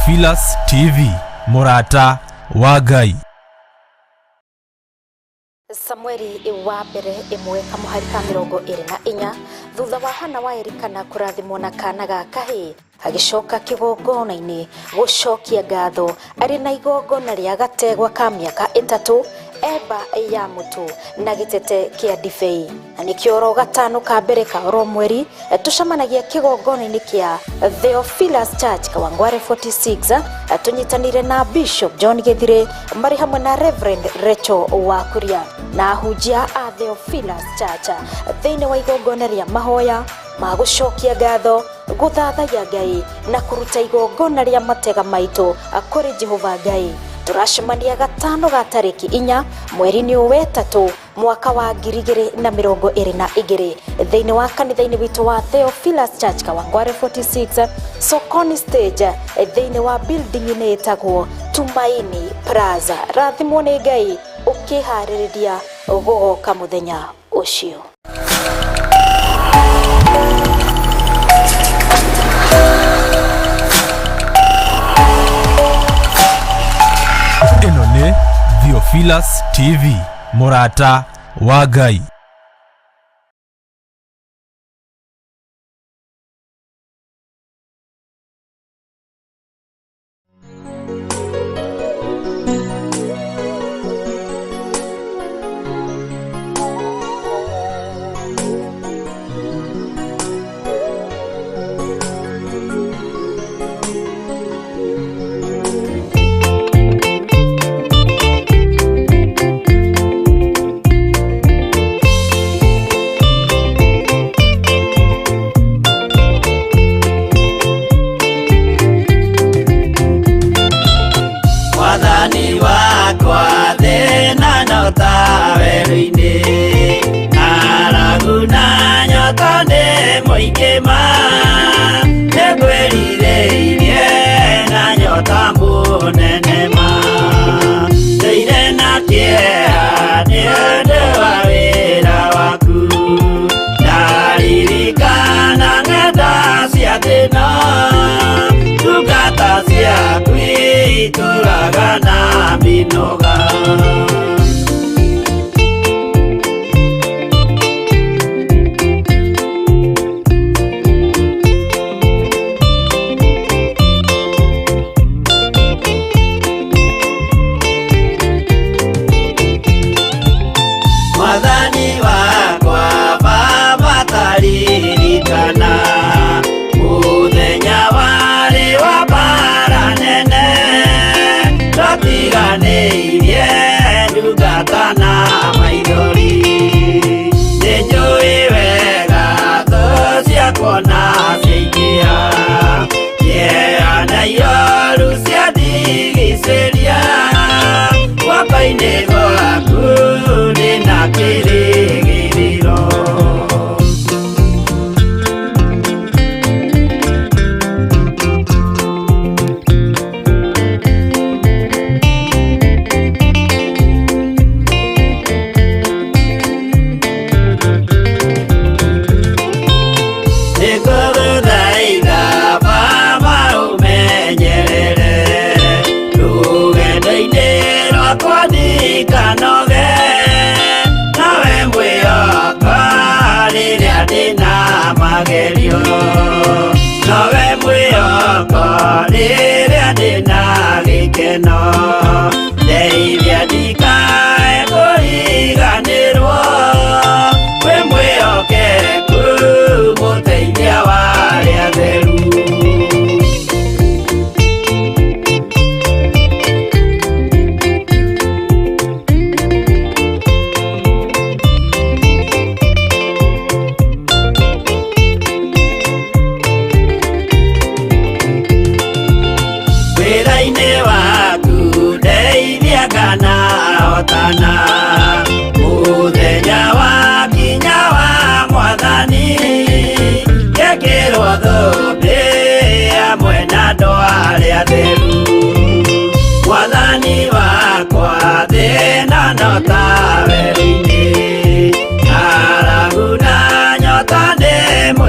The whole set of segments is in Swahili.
Theophilus TV, Murata wa Ngai. Samueli wa mbere imwe kamuhari ka 24 thutha wa Hana wa Erikana kurathimwo na kana ga kahi agicoka kigongona-ini gucokia ngatho ari na igongona ria gategwa ka miaka 3 eba ya mutu na gitete kia dibei na nikio ro gatano ka mbere ka ro mweri tucamanagia kigongona-ini kia Theophilus Church Kawangware 46 tunyitanire na Bishop John Githire mari hamwe na Reverend Rachel Wakuria na hujia a Theophilus Church thiini wa igongona ria mahoya magucokia ngatho guthathaiya Ngai na kuruta igongona ria matega maitu kuri Jehova Ngai. Turacemania gatano ga tariki 4 mweri-ini wa 3 mwaka wa 2022 thiini wa kanitha-ini witu wa Theophilus Church Kawangware 46 Sokoni Stage thiini wa building-ini itagwo Tumaini Plaza. Rathimwo ni Ngai ukihariria gugoka muthenya ucio. Eno ni Theophilus TV, Murata wa Ngai.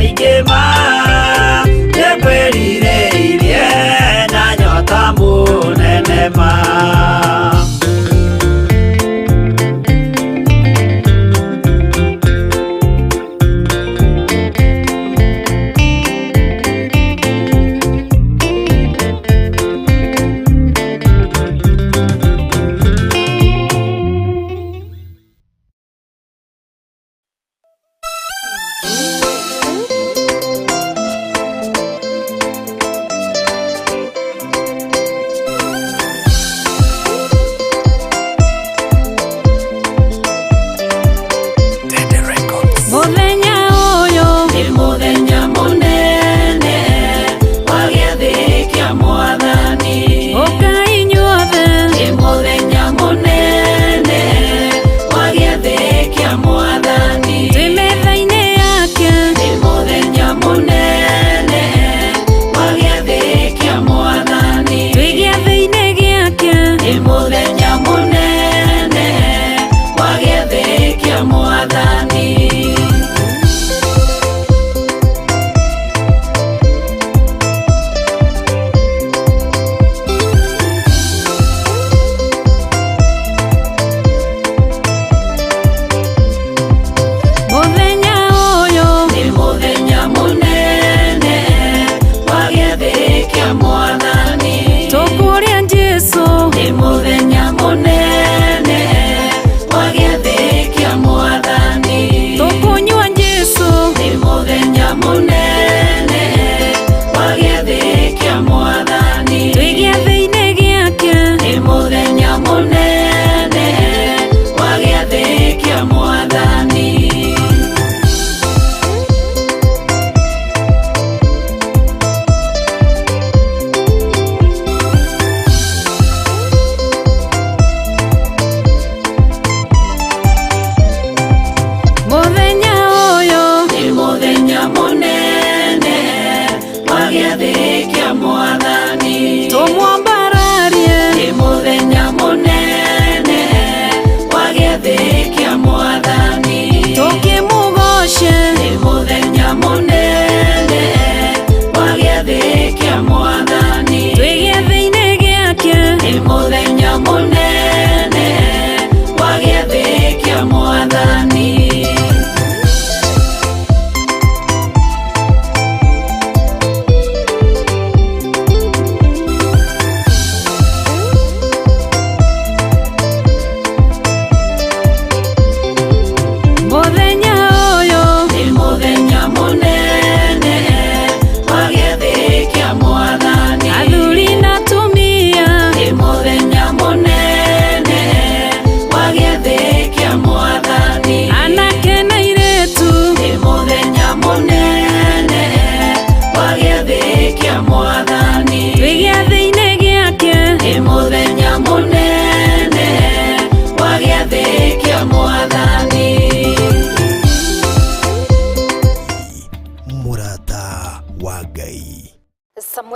Moigema, te kwelire irie na nyota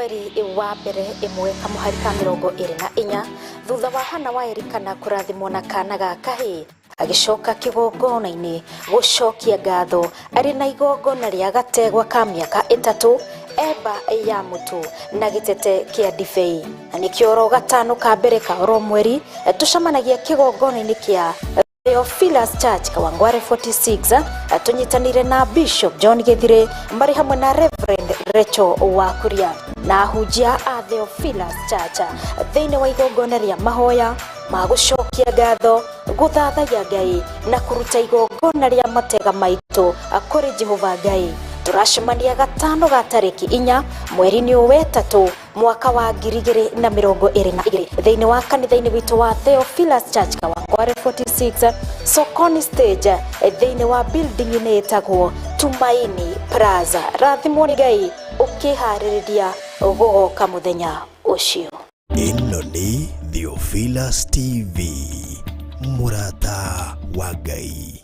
mweri wa mbere imwe kamuhari ka 24 thutha wa Hana wa Elikana kurathimwo na kana ga kahii agicoka kigongona-ini gucokia ngatho ari na igongona ria gategwa ka miaka 3 eba ya mutu na gitete kia ndibei na nikio ro gatano ka mbere ka ro mweri tucamanagia kigongona-ini kia Theophilus Church Kawangware 46 tunyitanire na Bishop John Githire mbari hamwe na Reverend Rachel Wakuria na hujia a Theophilus Church thiini wa igongona ria mahoya magucokia ngatho guthathaiya Ngai na kuruta igongona ria matega maitu kuri Jehova Ngai. Turacemania gatano ga tariki 4 mweri-ini wa 3 mwaka wa 2022 thiini wa kanitha-ini witu wa Theophilus Church Kawangware 46 Sokoni Stage thiini wa building ini itagwo Tumaini Plaza. Rathimwo ni Ngai ukihariria gugoka muthenya ucio. Ino ni Theophilus TV, murata wa Ngai.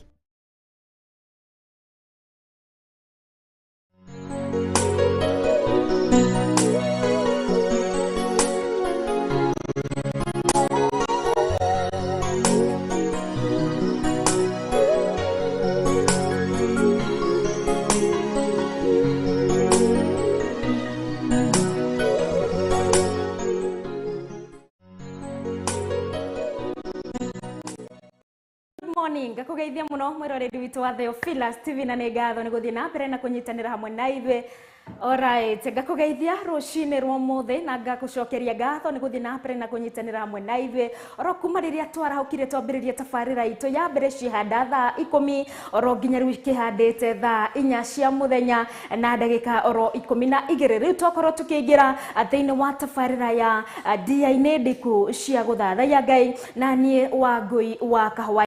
Ngakugeithia muno mwiroreri witu wa Theophilus TV na nĩ ngatho nĩ gũthiĩ na mbere na kũnyitanĩra hamwe na ithuĩ. Alright, ngakugeithia rũcinĩ rwa mũthĩ na ngakucokeria ngatho nĩ gũthiĩ na mbere na kũnyitanĩra hamwe na ithuĩ oro kuma rĩrĩa twarahũkire twambĩrĩria tabarĩra itũ ya mbere cihanda thaa 10 oro nginya rĩu kĩhandĩte thaa 4 cia mũthenya na ndagĩka oro 12. Rĩu twakorwo tũkĩingĩra thĩinĩ wa tabarĩra ya ndia-inĩ ndiku cia gũthathaiya Ngai na niĩ Wangui wa Kahũa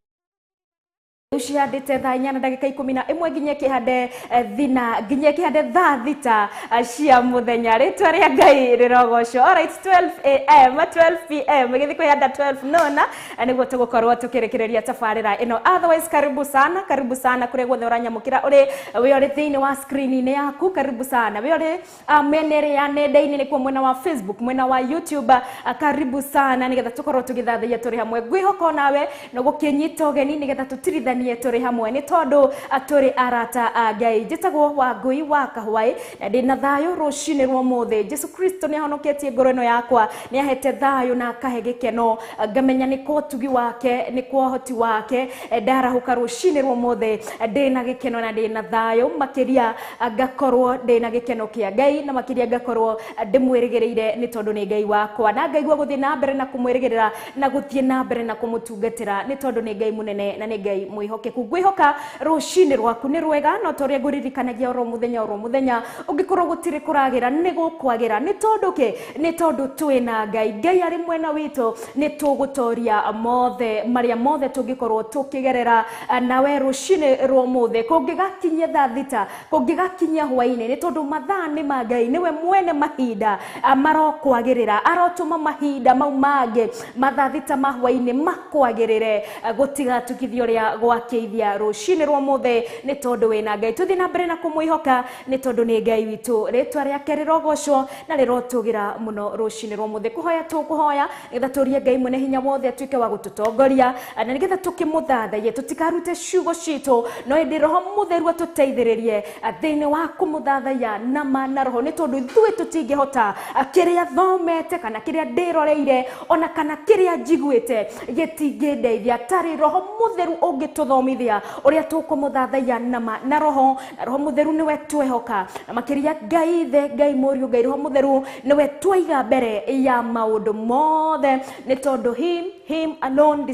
ucihandite thaa 4 na ndagika 11 nginya kihande thina nginya kihande thaa 6 cia muthenya. Ritwa ria Ngai rirogocwo. Alright, 12 am 12 pm githi kwihanda 12 nona niguo tugukorwo tukirekereria tabarira ino. Otherwise karibu sana kuri guothe uranyamukira uri we uri thiini wa screen-ini yaku. Karibu sana we uri menere ya nenda-ini nikuo mwena wa Facebook, mwena wa YouTube. Karibu sana nigetha tukorwo tugithathia turi hamwe. Ngwihoko nawe no gukinyita ugeni nigetha tutirithanie turi hamwe ni tondu turi arata a Ngai. Njitagwo Wangui wa Kahũa na ndina thayo rucinĩ rwa mũthĩ. Jesu Kristo ni ahonoketie ngoro ino yakwa, ni ahete thayo na akahe gĩkeno. Ngamenya ni kwa ũtugi wake, ni kwa ũhoti wake ndarahuka rucinĩ rwa mũthĩ ndina gĩkeno na ndina thayo makiria ngakorwo ndina gĩkeno kia Ngai na makiria ngakorwo ndimwĩrĩgĩrĩire ni tondu ni Ngai wakwa na ngaigua gũthiĩ na mbere na kumwĩrĩgĩrĩra na gũthiĩ na mbere na kumutungatĩra ni tondu ni Ngai munene na ni Ngai mwĩhokeku. Ngwĩhoka rucinĩ rwaku ni rwega no toria nguririkanagia oro muthenya ungikorwo gutiri kuragira ni gukwagira ni tondu ki ni tondu twina Ngai ari mwena witu ni tugutoria mothe maria mothe tungikorwo tukigerera nawe rucinĩ rwa mũthĩ kungigakinyia thaa 6 kungigakinyia hwainĩ ni tondu mathaa ni ma Ngai niwe mwene mahinda marokwagirira arotuma mahinda mau mangĩ mathaa 6 ma hwainĩ makwagirire gutigatukithio ria gwakeithia rucinĩ rwa mũthĩ ni tondu wina Ngai. Tuthi na mbere na kumwihoka ni tondu ni Ngai witu. Ritwa riake rirogocwo na rirotugira muno rucinĩ rwa mũthĩ. Kuhoya tukuhoya ngetha turie Ngai mwene hinya wothe atuike wa gututongoria na nigetha tukimuthathaie tutikarute ciugo citu no indi Roho Mutheru atuteithĩrĩrie thiini wa kumuthathaia na mana roho ni tondu ithuĩ tutingihota kiria thomete kana kiria ndiroreire ona kana kiria njiguite gitingindeithia tari Roho Mutheru ungituthomithia uria tukumuthathaia na Roho Mutheru niwe twehoka na makiria Ngai Mũriũ Ngai Roho Mutheru niwe twaiga mbere ya maundu mothe ni tondu him alone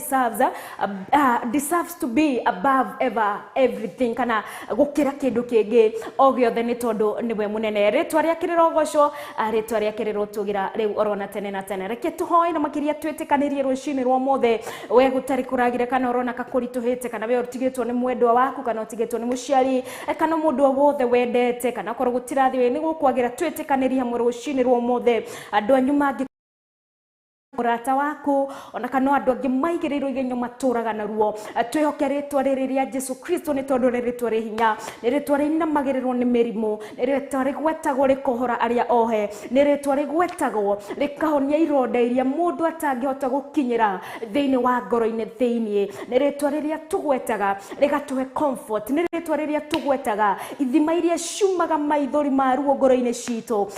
deserves to be above everything kana gukira kindu kingi o giothe ni tondu niwe munene. Ritwa riake rirogocwo, ritwa riake rirotugira riu orona tene na tene. Reke tuhoe na makiria twĩtĩkanĩrie rucinĩ rwa mũthĩ we gutari kuragire kana orona kakurituhite kana we utigitwo ni mwendwa waku kana utigitwo ni muciari kana mundu wothe wendete kana korwo gutirathi we ni gukwagira twĩtĩkanĩrie hamwe rucinĩ rwa mũthĩ. Andu anyu mangi murata waku ona kana andu angi maigirirwo igenyo maturaga naruo twihoke ritwa riri ria Jesu Kristo ni tondu ritwa ri hinya ni ritwa rina magirirwo ni mirimu ni ritwa rigwetagwo rikohora aria ohe ni ritwa rigwetagwo rikahonia ironda iria mundu atangihota gukinyira thiini wa ngoro-ini thiini ni ritwa riria tugwetaga rigatuhe comfort ni ritwa riria tugwetaga ithima iria ciumaga maithori ma ruo ngoro-ini citu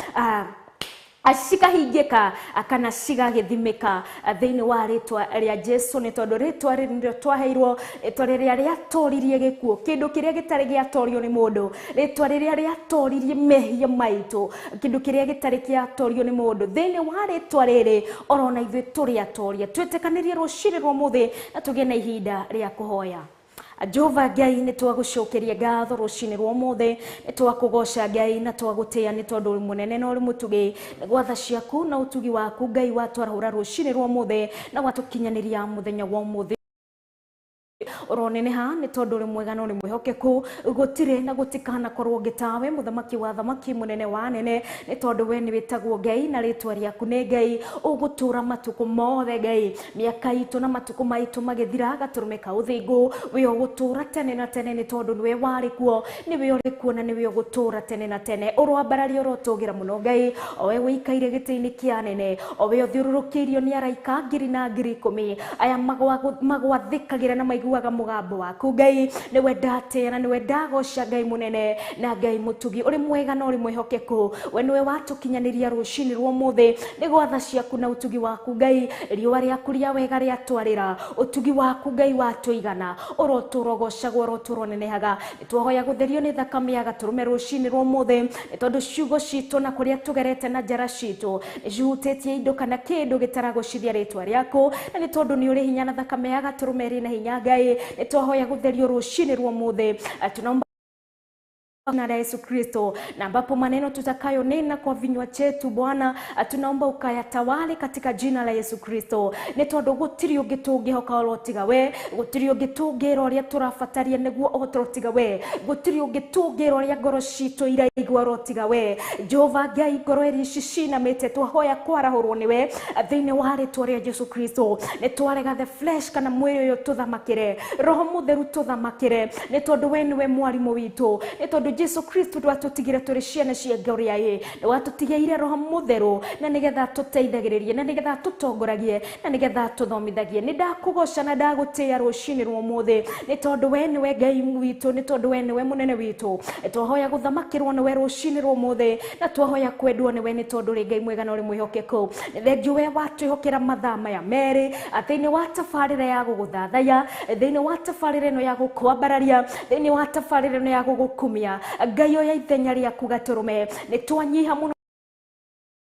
cikahingĩka kana cigagĩthimĩka thĩinĩ wa rĩtwa rĩa Jesu nĩ tondũ rĩtwa rĩrĩ nĩrĩo twaheirwo rĩtwa rĩrĩa rĩatoririe gĩkuũ kĩndũ kĩrĩa gĩtarĩ gĩatorio nĩ mũndũ rĩtwa rĩrĩa rĩatoririe mehia maitũ kĩndũ kĩrĩa gĩtarĩ gĩatorio nĩ mũndũ thĩinĩ wa rĩtwa rĩrĩ orona ithuĩ tũrĩatoria twĩtĩkanĩrie rũciinĩ rwa mũthĩ na tũgĩe na ihinda rĩa kũhoya. Jehova Ngai nĩ twagucokeria ngatho rũciinĩ rwa mũthĩ nĩ twakũgoca Ngai na twagũtĩĩa nĩ tondũ ũrĩ mũnene na ũrĩ mũtugi gwatha ciaku na ũtugi waku Ngai watwarahũra rũciinĩ rwa mũthĩ na watũkinyanĩria mũthenya wa mũthĩ oroneneha nĩ tondũ ũrĩ mwega na ũrĩ mwĩhokeku gũtirĩ na gũtikana korwo ngĩtawe mũthamaki wa thamaki mũnene wa nene nĩ tondũ we nĩ wĩtagwo Ngai na rĩtwa rĩaku nĩ Ngai ũgũtũra matukũ mothe Ngai mĩaka itũ na matukũ maitũ magĩthira gatũrũme ka ũthingu we ũgũtũra tene na tene nĩ tondũ nĩwe warĩ kuo nĩwe ũrĩ kuo na nĩwe ũgũtũra tene na tene ũrwambararia ũrotũgĩra mũno Ngai owe wĩikaire gĩtĩ-inĩ kĩa nene owe ũthiũrũrũkĩirio nĩ araika ngiri na ngiri ikũmi aya magwathĩkagĩra na maiguaga mugambo waku Ngai niwe ndatĩĩa na niwe ndagoca Ngai munene na Ngai mutugi uri mwega na uri mwihokeku we niwe watũkinyanĩria rũciinĩ rwa mũthĩ nĩ gwatha ciaku na ũtugi waku Ngai riũa rĩaku rĩa wega rĩatwarĩra ũtugi waku Ngai watũigana ũrotũrogocagwo ũrotũronenehaga nĩtwahoya gũtherio nĩ thakame ya gatũrũme rũciinĩ rwa mũthĩ nĩ tondũ ciugo citũ na kũrĩa tũgerete na njara citũ nĩcihutĩtie indo kana kĩndũ gĩtaragũcithia rĩtwa rĩaku na nĩ tondũ nĩ ũrĩ hinya na thakame ya gatũrũme ĩrĩ na hinya Ngai nĩtwahoya gũtherio rũciinĩ rwa mũthĩ tunaomba na Yesu Kristo na ambapo maneno tutakayonena kwa vinywa chetu Bwana tunaomba ukayatawale katika jina la Yesu Kristo nĩ tondũ gũtirĩ ũngĩ tũngĩhoka ũrotiga we gũtirĩ ũngĩ tũngĩra ũrĩa tũrabataria nĩguo ũtũrotiga we gũtirĩ ũngĩ tũngĩra ũrĩa ngoro citũ iraigua ũrotiga we Jehova Ngai ngoro iria cicinamĩte twahoya kwarahũrwo nĩwe thĩinĩ wa rĩtwa rĩa Jesu Kristo nĩ twarega the flesh kana mwĩrĩ ũyũ tũthamakĩre roho mũtheru tũthamakĩre nĩ tondũ we nĩwe mwarimũ witũ nĩ tondũ Jesu Kristo twatũtigire tũrĩ ciana cia Ngai ye nĩ watũtigĩire roho mũtheru na nĩgetha tũteithagĩrĩrie na nĩgetha tũtongoragie na nĩgetha tũthomithagie nĩ ndakũgoca na ndagũtĩĩa rũciinĩ rwa mũthĩ nĩ tondũ we nĩwe Ngai witũ nĩ tondũ we nĩwe mũnene witũ twahoya gũthamakĩrwo nĩwe rũciinĩ rwa mũthĩ na twahoya kwendwo nĩwe nĩ tondũ ũrĩ Ngai mwega na ũrĩ mwĩhokeku nĩ thengiũ we watwĩhokera mathaa maya merĩ thĩinĩ wa tabarĩra ya gũgũthathaya thĩinĩ wa tabarĩra ĩno ya gũkwambararia thĩinĩ wa tabarĩra ĩno ya gũgũkumia Ngai oya ithenya rĩaku gatũrũme nĩ twanyiha mũno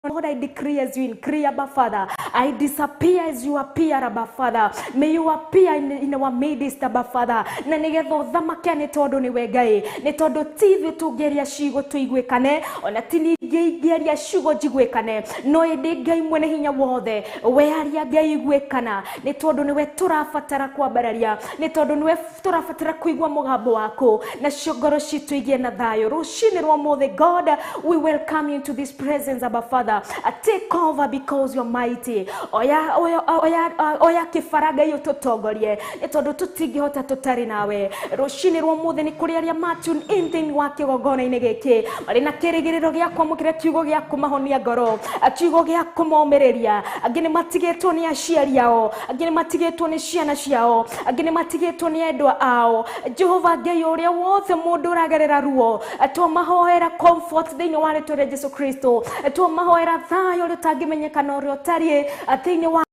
Lord, I decree as you increase, Abba Father. I disappear as you appear, Abba Father. May you appear in our midst, Abba Father. Na nĩgetha ũthamake nĩ tondũ nĩwe Ngai. Nĩ tondũ ti ithuĩ tũngĩaria ciugo tũiguĩkane, ona ti niĩ ingĩaria ciugo njiguĩkane. No ĩndĩ Ngai mwene hinya wothe, we aria Ngai iguĩkana. Nĩ tondũ nĩwe tũrabatara kwambararia. Nĩ tondũ nĩwe tũrabatara kũigua mũgambo waku. Nacio ngoro citũ igĩe na thayũ. Rũciinĩ rwa mũthĩ, God, we welcome you into this presence, Abba Father. Take over because you're mighty. Oya kĩbaranga iyo tũtongorie nĩ tondũ tũtingĩhota tũtarĩ nawe. Rũciinĩ rwa mũthĩ nĩ kũrĩ arĩa matune in thĩinĩ wa kĩgongona-inĩ gĩkĩ marĩ na kĩrĩgĩrĩro gĩa kwamũkĩra kiugo gĩa kũmahonia ngoro, kiugo gĩa kũmomĩrĩria. Angĩ nĩ matigĩtwo nĩ aciari ao, angĩ nĩ matigĩtwo nĩ ciana ciao, angĩ nĩ matigĩtwo nĩ endwa ao. Jehova Ngai ũrĩa wothe mũndũ ũragerera ruo, twamahoera comfort thĩinĩ wa rĩtwa rĩa Jesu Kristo, twamahoera thayũ ũrĩa ũtangĩmenyekana ũrĩa ũtariĩ thĩinĩ wa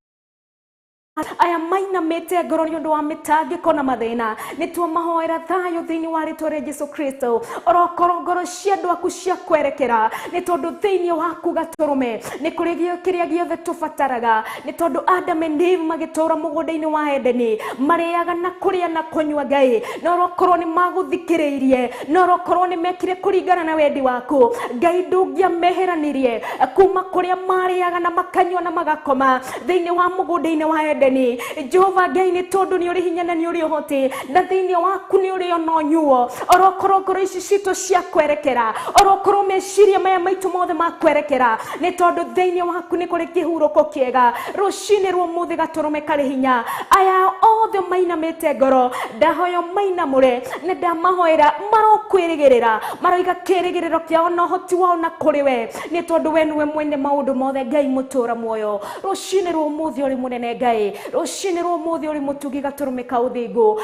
aya mainamĩte ngoro nĩ ũndũ wa mĩtangĩko na mathĩna. Nĩ twamahoera thayũ thĩinĩ wa rĩtwa rĩa Jesu Kristo, orokorwo ngoro cia andũ aku cia kwerekera nĩ tondũ thĩinĩ waku gatũrũme nĩ kũrĩ kĩrĩa gĩothe tũbataraga. Nĩ tondũ Adam and Eve magĩtũũra mũgũnda-inĩ wa Edeni marĩaga na kũrĩa na kũnyua Ngai, na orokorwo nĩ magũthikĩrĩirie, na orokorwo nĩ mekire kũringana na wendi waku, Ngai ndũngĩameheranirie kuma kũrĩa marĩaga na makanyua na magakoma thĩinĩ wa mũgũnda-inĩ wa Edeni. Ngai Jehova Ngai nĩ tondũ nĩ ũrĩ hinya na nĩ ũrĩ ũhoti na thĩinĩ waku nĩ ũrĩ ona ũnyuo orokorwo ngoro ici citũ cia kwerekera orokorwo meciria maya maitũ mothe ma kwerekera nĩ tondũ thĩinĩ waku nĩ kũrĩ kĩhurũko kĩega rũcinĩ rwa ũmũthĩ gatũrũme karĩ hinya aya othe mainamĩte ngoro ndahoya mainamũre na ndamahoera marokwĩrĩgĩrĩra maroiga kĩrĩgĩrĩro kĩao na ũhoti wao na kũrĩ we nĩ tondũ we nĩwe mwene maũndũ mothe Ngai mũtũra muoyo rũcinĩ rwa ũmũthĩ ũrĩ mũnene Ngai rũcinĩ rwa ũmũthĩ ũrĩ mũtugi gatũrũme ka ũthingu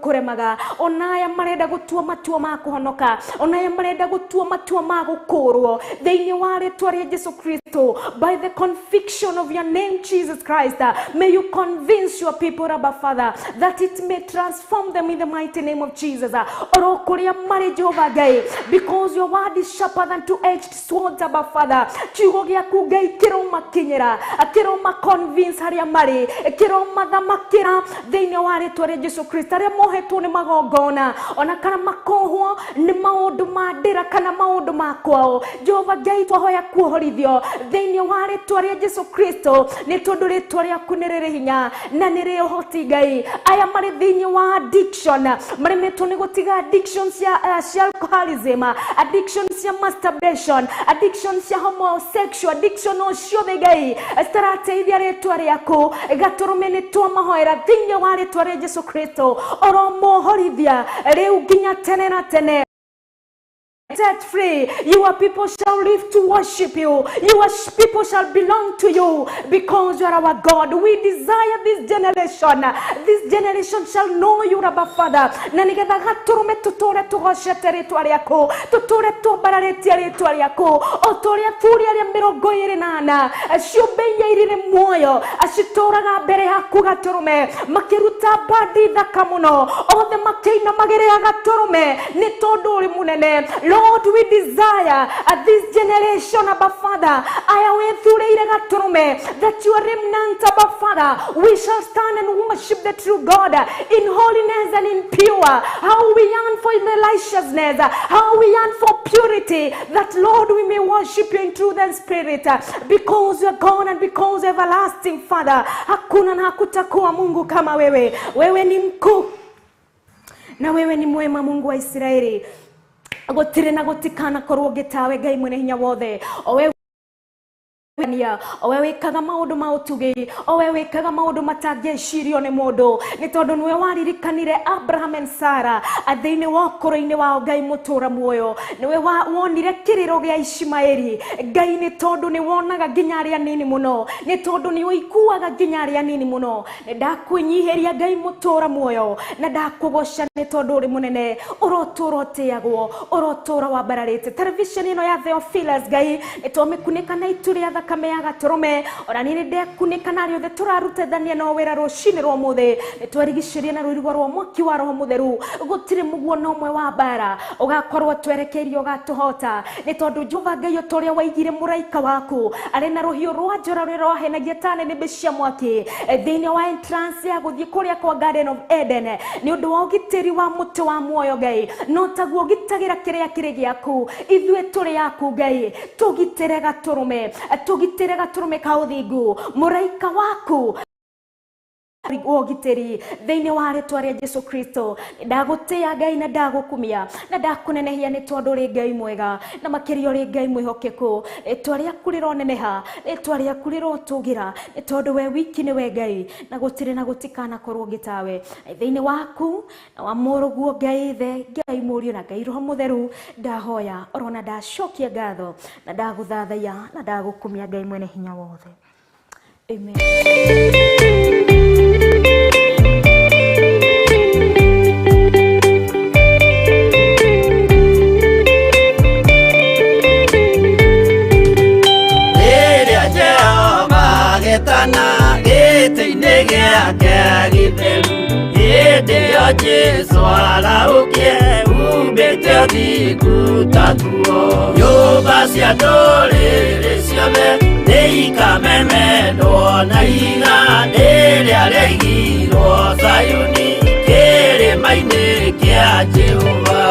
kuremaga onaya marenda gutua matua ma kuhonoka onaya marenda gutua matua ma gukurwo thĩinĩ wa rĩtwa rĩa Jesu Kristo by the conviction of your name Jesus Christ may you convince your people Abba Father that it may transform them in the mighty name of Jesus orokuria mari Jehova Ngai because your word is sharper than two-edged sword Abba Father kiugo gĩaku Ngai kĩroma kinyĩra kĩroma convince haria mari kĩroma thamakĩra thĩinĩ wa rĩtwa rĩa Jesu Kristo mohetwo nĩ magongona ona kana makohwo nĩ maũndũ ma ndĩra kana maũndũ ma kwao Jehova Ngai twahoya kuohorithio thĩinĩ wa rĩtwa rĩa Jesu Kristo nĩ tondũ rĩtwa rĩaku nĩ rĩrĩ hinya na nĩ rĩ ũhoti Ngai aya marĩ thĩinĩ wa addiction maremetwo nĩ gũtiga addiction cia alcoholism addiction cia masturbation addiction cia homosexual addiction o ciothe Ngai citarateithia rĩtwa rĩaku gatũrũme nĩ twamahoera thĩinĩ wa rĩtwa rĩa Jesu Kristo oromohorithia rĩu nginya tene na tene set free. Your people shall live to worship you. Your people shall belong to you because you are our God. We desire this generation. This generation shall know you, Abba Father. Na nigetha gaturume tutore tugoshete rĩtwa rĩaku tutore tubararetie rĩtwa rĩaku otoria turi aria 28 ciũmbe iria irĩ muoyo acitũraga mbere yaku gaturume makiruta badi thaka muno othe makĩinamagĩrĩra gaturume nĩ tondũ ũrĩ mũnene Lord, we desire this generation, Abba Father, that your remnant, Abba Father, we shall stand and worship the true God in holiness and in pure. How we yearn for righteousness, how we yearn for purity, that Lord, we may worship you in truth and spirit, because you are God and because everlasting Father. Hakuna na hakutakuwa Mungu kama wewe. Wewe ni mkuu na wewe ni mwema, Mungu wa Israeli. Gotire na gotikana korwo gitawe Ngai mwene hinya wothe owe wikaga maũndũ ma ũtugi owe wikaga maũndũ matangĩcirio nĩ mũndũ nĩ tondũ nĩwe waririkanire Abraham and Sarah thĩinĩ wa ũkũrũ-inĩ wao Ngai mũtũra muoyo nĩwe wonire kĩrĩro gĩa Ishmaeli Ngai nĩ tondũ nĩ wonaga nginya arĩa anini mũno nĩ tondũ nĩ ũiguaga nginya arĩa anini mũno nĩ ndakwĩnyihĩria Ngai mũtũra muoyo na ndakũgoca nĩ tondũ ũrĩ mũnene ũrotũra ũtĩagwo ũrotũra wambararĩte television ĩno ya Theophilus Ngai nĩ twamĩkunĩka na itu rĩa thakame ya gaturume ona nĩ ndekunika narĩo the turarutithania no wĩra rũcinĩ rwa mũthĩ nĩ twarigicĩria na rũirigo rwa mwaki wa roho mũtheru gũtirĩ mũguo no ũmwe wa mbara ũgakorwo twerekeirie ũgatũhota nĩ tondũ Jehova Ngai ũrĩa waigire mũraika waku arĩ na rũhiũ rwa njora rũrĩa rwahenagia ta nĩnĩmbĩ cia mwaki thĩinĩ wa entrance ya gũthiĩ kũrĩa kwa Garden of Eden nĩ ũndũ wa ũgitĩri wa mũtĩ wa muoyo Ngai no taguo ũgitagĩra kĩrĩa kĩrĩ gĩaku ithuĩ tũrĩ yaku Ngai tũgitĩre gatũrũme tũgitĩre gatũrũme ka ũthingu mũraika waku ũgitĩri thĩinĩ wa rĩtwa rĩa Jesu Kristo ndagũtĩya Ngai na ndagũkumia na ndakũnenehia nĩ tondũ ũrĩ Ngai mwega na makĩria ũrĩ Ngai mwĩhokeku rĩtwa rĩaku rĩroneneha rĩtwa rĩaku rĩrotũgĩra nĩ tondũ we wiki nĩwe Ngai na gũtirĩ na gũtikanakorwo gĩtawe thĩinĩ waku na wa mũrũguo Ngai the Ngai mũriũ na Ngai roho mũtheru ndahoya orona ndacokia ngatho na ndagũthathaiya na ndagũkumia Ngai mwene hinya wothe amen. Tana gĩtĩ-inĩ gĩake gĩtheru hĩndĩ ĩyo Jesũ araũkie umbĩte ũthingu ta tuo nyũmba cia ndũrĩrĩ ciothe nĩikamemendwo na ihiga rĩrĩa rĩaigirwo Zayuni kĩrĩma-inĩ kĩa Jehova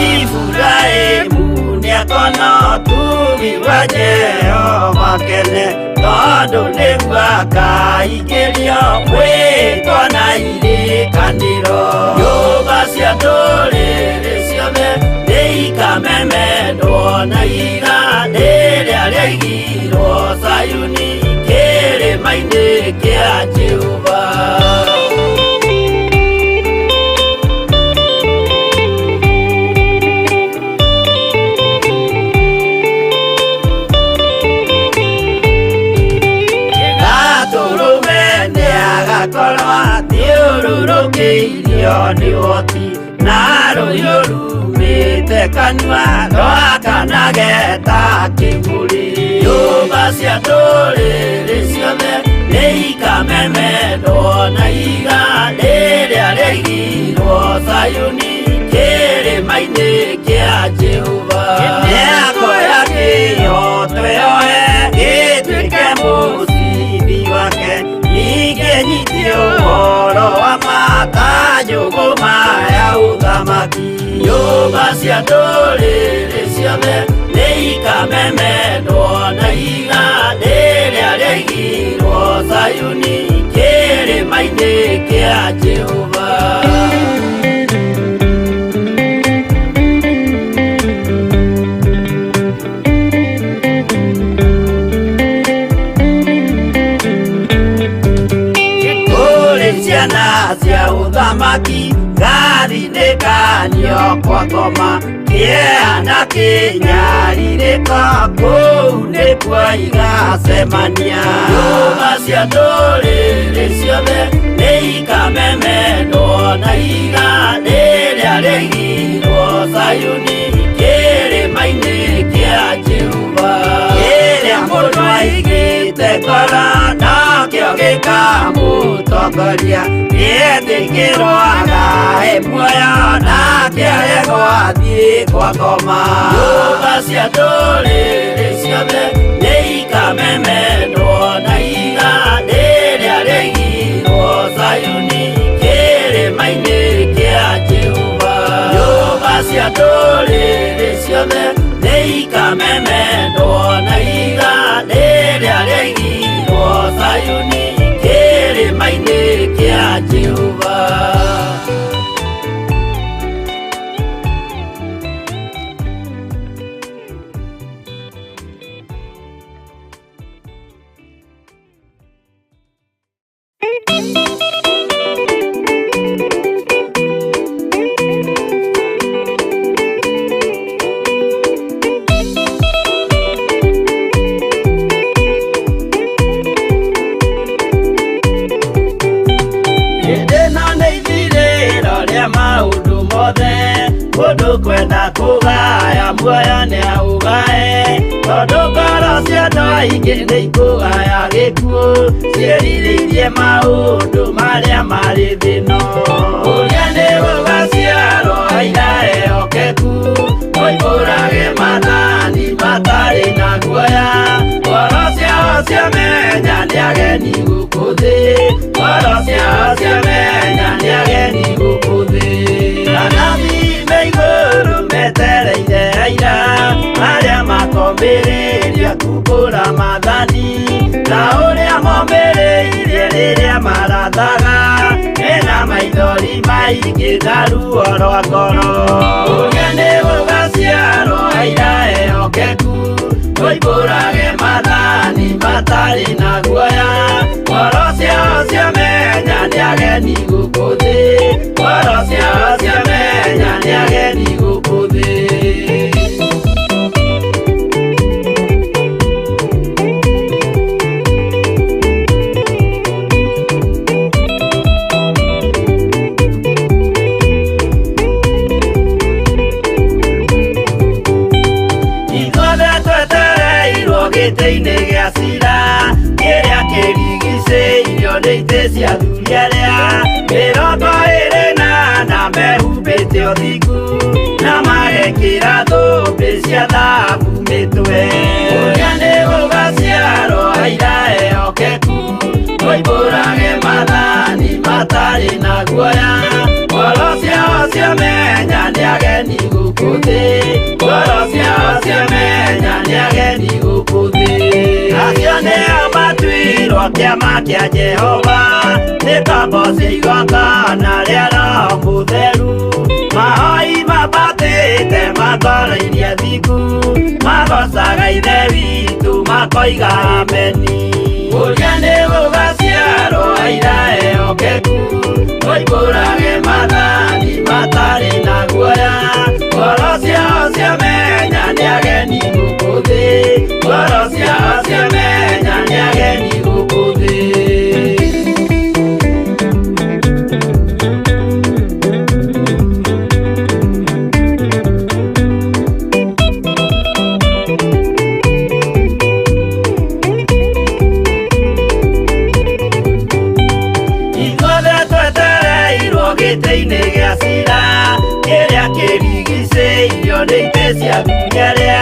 Iburahĩmu nĩakona ũtugi wa Jehova kene tondu nĩguo akaingĩrio gwĩtwo na irikanĩro. Nyũmba cia ndũrĩrĩ ciothe nĩikamemendwo na iga rĩrĩa rĩaigirwo Sayuni kĩrĩma-inĩ kĩa Jehova. Agakorwo athiũrũrũkĩirio nĩ ũhoti na rũhiũ rumĩte kanua rwakanageta kĩbũri. Nyũmba cia ndũrĩrĩ ciothe nĩikamemendwo na iga rĩrĩa rĩaigirwo Sayuni kĩrĩma-inĩ kĩa Jehova. Nĩakoya kĩyo twĩoe gĩtuĩke mũcibi wake, ningĩ nyitie ũhoro wa makanjũgũ maya ũthamaki. Nyũmba cia ndũrĩrĩ ciothe nĩikamemendwo na iga rĩrĩa rĩaigirwo Sayuni kĩrĩma-inĩ kĩa Jehova. Ciana cia ũthamaki gathinĩkanio kwa ngoma, kĩeha kĩnyarirĩko kũu nĩkuo igacemania. Nyũmba cia ndũrĩrĩ ciothe nĩikamemendwo na iga rĩrĩa rĩaigirwo Sayuni kĩrĩma-inĩ kĩa Jehova. Kĩrĩa mũndũ aigĩte ngoro nakĩo gĩkamũtongoria, gĩetĩkĩrwaga muoyo nake arego athiĩ kwa ngoma. Nyũmba cia ndũrĩrĩ ciothe nĩikamemendwo na iga rĩrĩa rĩaigirwo Sayuni kĩrĩma-inĩ kĩa Jehova. Nyũmba cia ndũrĩrĩ ciothe nĩikamemendwo na iga rĩrĩa rĩaigirwo Sayuni kĩrĩma-inĩ kĩa Jehova. Mũndũ kwenda kũgaya muoyo nĩaũgae, tondũ ngoro cia andũ aingĩ nĩikũgaya gĩkuũ, ciĩrirĩirie maũndũ marĩa marĩ thĩno. Ũrĩa nĩgũgaciarwo aira ehokeku, moimbũrage mathani matarĩ na guoya. Ngoro ciao ciamenya nĩ ageni gũkũ thĩ, ngoro ciao ciamenya nĩ ageni gũkũ thĩ. Anathi igũrũ metereire aira arĩa makomĩrĩria kumbũra mathani, na ũrĩa momĩrĩirie rĩrĩa marathaga, mena maithori maingĩ na ruo rwa ngoro. Ũrĩa nĩgũgaciarwo aira ehokeku, moimbũrage mathani matarĩ na guoya. Ngoro ciao ciamenya nĩ ageni gũkũ thĩ, ngoro ciao ciamenya nĩ ageni gũkũ thĩ. Ithuothe twetereirwo gĩtĩ-inĩ gĩa cira, kĩrĩa kĩrigicĩirio nĩ itĩ cia athuri arĩa 24 mehumbĩte ũthingu, na magekĩra thũmbĩ cia thahabu mĩtwe. Ũrĩa nĩgũgaciarwo aira ehokeku, moimbũrage mathani matarĩ na guoya. Ngoro ciao ciamenya nĩ ageni gũkũ thĩ, ngoro ciao ciamenya nĩ ageni gũkũ thĩ. Acio nĩo rwa kĩama kĩa Jehova nĩ tambo cia igongona rĩa Roho Mũtheru mahoi mabatĩte matwarainie thiku magocaga ithe witũ makoiga ameni ũrĩa nĩ gũgaciarwo aira ehokeku moimbũrage mathani matarĩ na guoya ngoro ciao ciamenya nĩ ageni gũkũ thĩ ngoro ciao ciamenya nĩ ageni gũkũ thĩ. Gĩtĩ-inĩ gĩa cira kĩrĩa kĩrigicĩirio nĩ itĩ cia thunya rĩa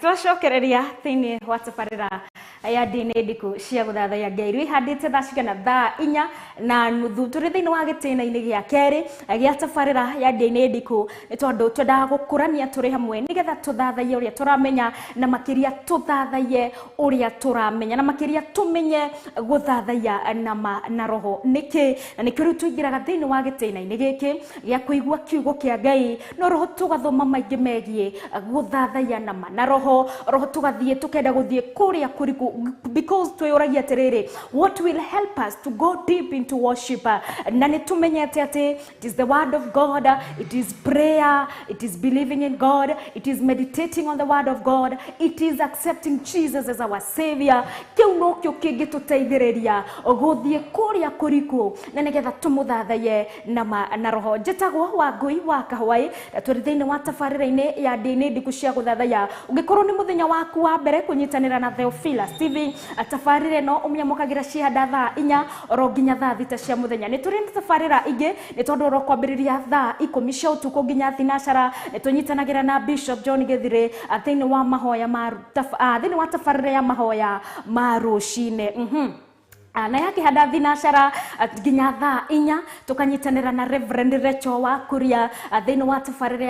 twacokereria thĩinĩ wa tabarĩra ya ndĩ-inĩ ndĩku cia gũthathaiya Ngai rĩu ihandĩte thaa cigana thaa 4:30 tũrĩ thĩinĩ wa gĩtĩna-inĩ gĩa kerĩ gĩa tabarĩra ya ndĩ-inĩ ndĩku nĩ tondũ twendaga gũkũrania tũrĩ hamwe nĩgetha tũthathaiye ũrĩa tũramenya na makĩria tũthathaiye ũrĩa tũramenya na makĩria tũmenye gũthathaiya na roho nĩkĩ na nĩkĩo rĩu tũingĩraga thĩinĩ wa gĩtĩna-inĩ gĩkĩ gĩa kũigua kiugo kĩa Ngai no roho tũgathoma maingĩ megiĩ gũthathaiya na roho tũgathiĩ tũkenda gũthiĩ kũrĩa kũriku because twĩũragia atĩrĩrĩ what will help us to go deep into worship na nĩ tũmenyete atĩ it is the word of God, it is prayer, it is believing in God, it is meditating on the word of God, it is accepting Jesus as our savior. Kĩu no kĩo kĩngĩtũteithĩrĩria gũthiĩ kũrĩa kũriku na nĩgetha tũmũthathaiye na roho. Njĩtagwo Wangui wa Kahũai na tũrĩ thĩinĩ wa tabarĩra-inĩ ya ndĩ-inĩ ndĩku cia gũthathaiya. Ũngĩkorwo nĩ mũthenya waku wa mbere kũnyitanĩra na Theophilus TV tabarĩra ĩno ũmĩamũkagĩra cianda thaa 4 oro nginya thaa 6 cia mũthenya. Nĩ tũrĩ na tabarĩra ingĩ nĩ tondũ oro kwambĩrĩria thaa 10 cia ũtukũ nginya thinacara nĩ tũnyitanagĩra na Bishop John Gĩthirĩ thĩinĩ wa mahoya thĩinĩ wa tabarĩra ya mahoya ma rũcinĩ. Na yakĩhanda thinacara nginya thaa 4 tũkanyitanĩra na Reverend Rachel wa Kuria thĩinĩ wa tabarĩra